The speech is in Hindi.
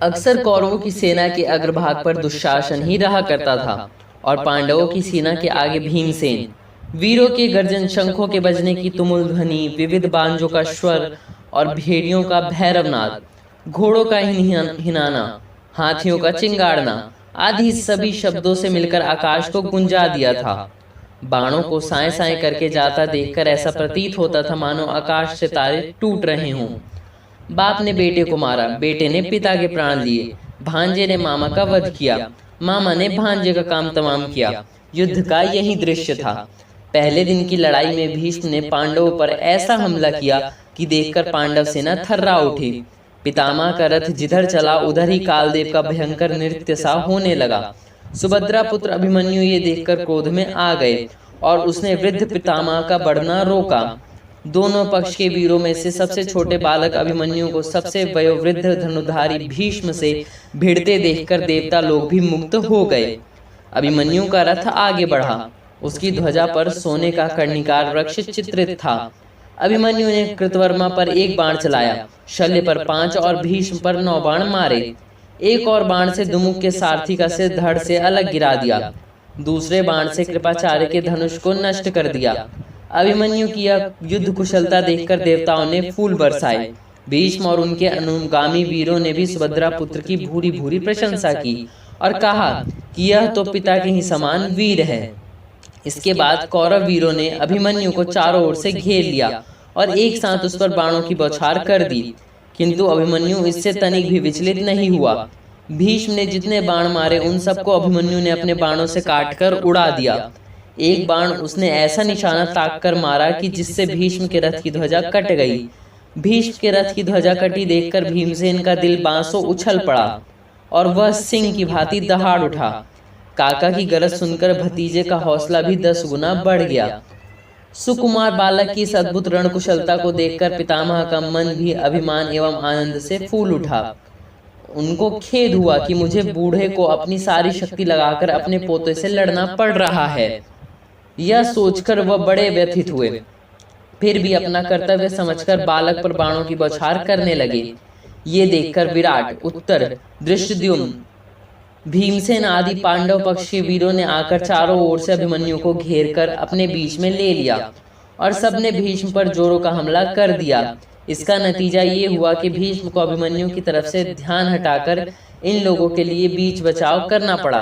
अक्सर कौरवों की सेना के अग्रभाग पर दुशासन ही रहा करता था और पांडवों की सेना के आगे भीमसेन। वीरों के गर्जन, शंखों के बजने की तुमुल ध्वनि, विविध बांजों का स्वर और भेड़ियों का भैरवनाद, घोड़ों का हिनाना, हाथियों का चिंगाड़ना आदि सभी शब्दों से मिलकर आकाश को गुंजा दिया था। बाणों को साए साए करके जाता देखकर ऐसा प्रतीत होता था मानो आकाश से तारे टूट रहे हों। बाप ने बेटे को मारा, बेटे ने पिता के प्राण लिए, भांजे ने मामा का वध किया, मामा ने भांजे का काम तमाम किया। युद्ध का यही दृश्य था। पहले दिन की लड़ाई में भीष्म ने पांडवों पर ऐसा हमला किया कि देखकर पांडव सेना थर्रा उठी। पितामह का रथ जिधर चला उधर ही कालदेव का भयंकर नृत्य सा होने लगा। सुभद्रा पुत्र अभिमन्यु ये देखकर क्रोध में आ गए और उसने वृद्ध पितामह का बढ़ना रोका। दोनों पक्ष के वीरों में से सबसे छोटे बालक अभिमन्यु को सबसे वयोवृद्ध धनुधारी भीष्म से भिड़ते देखकर देवता लोग भी मुग्ध हो गए। अभिमन्यु का रथ आगे बढ़ा। उसकी ध्वजा पर सोने का कर्णिकार वृक्ष चित्रित था। अभिमन्यु ने कृतवर्मा पर एक बाण चलाया, शल्य पर 5 और भीष्म पर 9 बाण मारे। एक और बाण से दुमुख के सारथी का सिर धड़ से अलग गिरा दिया। दूसरे बाण से कृपाचार्य के धनुष को नष्ट कर दिया। अभिमन्यु की यह युद्ध कुशलता देखकर देवताओं ने फूल बरसाए। भीष्म और उनके अनुगामी वीरों ने भी सुभद्रा पुत्र की भूरी भूरी प्रशंसा की और कहा कि यह तो पिता के ही समान वीर है। इसके बाद कौरव वीरों ने अभिमन्यु को चारों ओर से घेर लिया और एक साथ उस पर बाणों की बौछार कर दी, किंतु अभिमन्यु इससे तनिक भी विचलित नहीं हुआ। भीष्म ने जितने बाण मारे उन सबको अभिमन्यु ने अपने बाणों से काटकर उड़ा दिया। एक बाण उसने ऐसा निशाना ताक कर मारा कि जिससे भीष्म के रथ की ध्वजा कट गई। भीष्म के रथ की ध्वजा कटी देखकर भीमसेन का दिल बांसों उछल पड़ा और वह सिंह की भांति दहाड़ उठा। काका की गरज सुनकर भतीजे का हौसला भी 10 गुना बढ़ गया। सुकुमार बालक की इस अद्भुत रणकुशलता को देखकर पितामह का मन भी अभिमान एवं आनंद से फूल उठा। उनको खेद हुआ कि मुझे बूढ़े को अपनी सारी शक्ति लगाकर अपने पोते से लड़ना पड़ रहा है। यह सोचकर वह बड़े व्यथित हुए। फिर भी अपना कर्तव्य समझकर बालक पर बाणों की बौछार करने लगे। ये देखकर विराट, उत्तर, धृष्टद्युम्न, भीमसेन आदि पांडव पक्ष के वीरों ने आकर चारों ओर से अभिमन्यु को घेरकर अपने बीच में ले लिया और सबने भीष्म पर जोरों का हमला कर दिया। इसका नतीजा ये हुआ कि भीष्म को अभिमन्यु की तरफ से ध्यान हटाकर इन लोगों के लिए बीच बचाव करना पड़ा।